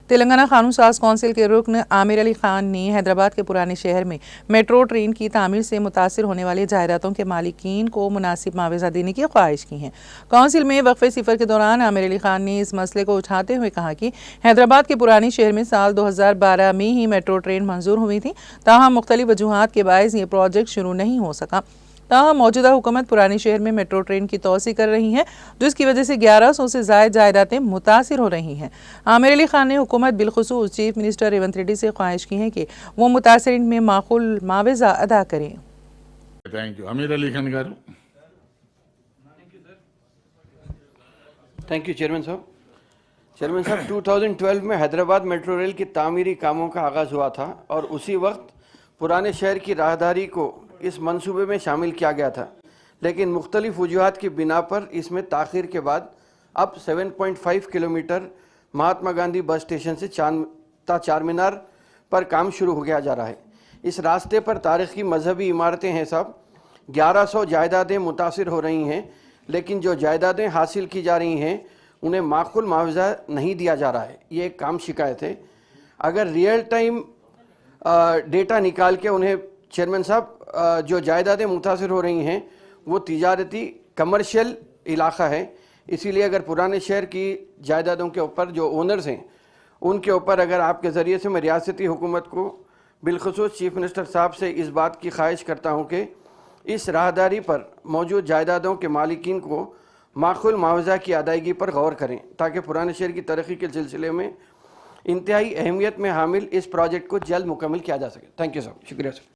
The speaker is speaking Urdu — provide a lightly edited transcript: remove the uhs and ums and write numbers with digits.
تلنگانہ قانون ساز کونسل کے رکن عامر علی خان نے حیدرآباد کے پرانے شہر میں میٹرو ٹرین کی تعمیر سے متاثر ہونے والے جائیدادوں کے مالکین کو مناسب معاوضہ دینے کی خواہش کی ہے۔ کونسل میں وقفے صفر کے دوران عامر علی خان نے اس مسئلے کو اٹھاتے ہوئے کہا کہ حیدرآباد کے پرانے شہر میں سال 2012 میں ہی میٹرو ٹرین منظور ہوئی تھی، تاہم مختلف وجوہات کے باعث یہ پروجیکٹ شروع نہیں ہو سکا۔ تاہم موجودہ حکومت پرانے شہر میں میٹرو ٹرین کی توسیع کر رہی ہے، جس کی وجہ سے 1100 سے زائد جائیدادیں متاثر ہو رہی ہیں۔ عامر علی خان نے حکومت بالخصوص چیف منسٹر ریونت ریڈی سے خواہش کی ہے کہ وہ متاثرین میں معقول معاوضہ ادا کریں۔ عامر علی خان گارو۔ تھینک یو چیئرمین صاحب 2012 میں حیدرآباد میٹرو ریل کی تعمیری کاموں کا آغاز ہوا تھا اور اسی وقت پرانے شہر کی راہداری کو اس منصوبے میں شامل کیا گیا تھا، لیکن مختلف وجوہات کی بنا پر اس میں تاخیر کے بعد اب 7.5 kilometre Mahatma Gandhi bus station سے چار مینار پر کام شروع ہو گیا جا رہا ہے۔ اس راستے پر تاریخی مذہبی عمارتیں ہیں صاحب، 1100 جائیدادیں متاثر ہو رہی ہیں، لیکن جو جائیدادیں حاصل کی جا رہی ہیں انہیں معقول معاوضہ نہیں دیا جا رہا ہے۔ یہ ایک کام شکایت ہے۔ اگر ریئل ٹائم ڈیٹا نکال کے انہیں چیئرمین صاحب جو جائیدادیں متاثر ہو رہی ہیں وہ تجارتی کمرشل علاقہ ہے، اسی لیے اگر پرانے شہر کی جائیدادوں کے اوپر جو اونرز ہیں ان کے اوپر اگر آپ کے ذریعے سے میں ریاستی حکومت کو بالخصوص چیف منسٹر صاحب سے اس بات کی خواہش کرتا ہوں کہ اس راہداری پر موجود جائیدادوں کے مالکین کو معقول معاوضہ کی ادائیگی پر غور کریں تاکہ پرانے شہر کی ترقی کے سلسلے میں انتہائی اہمیت میں حامل اس پروجیکٹ کو جلد مکمل کیا جا سکے۔ تھینک یو سر، شکریہ سر۔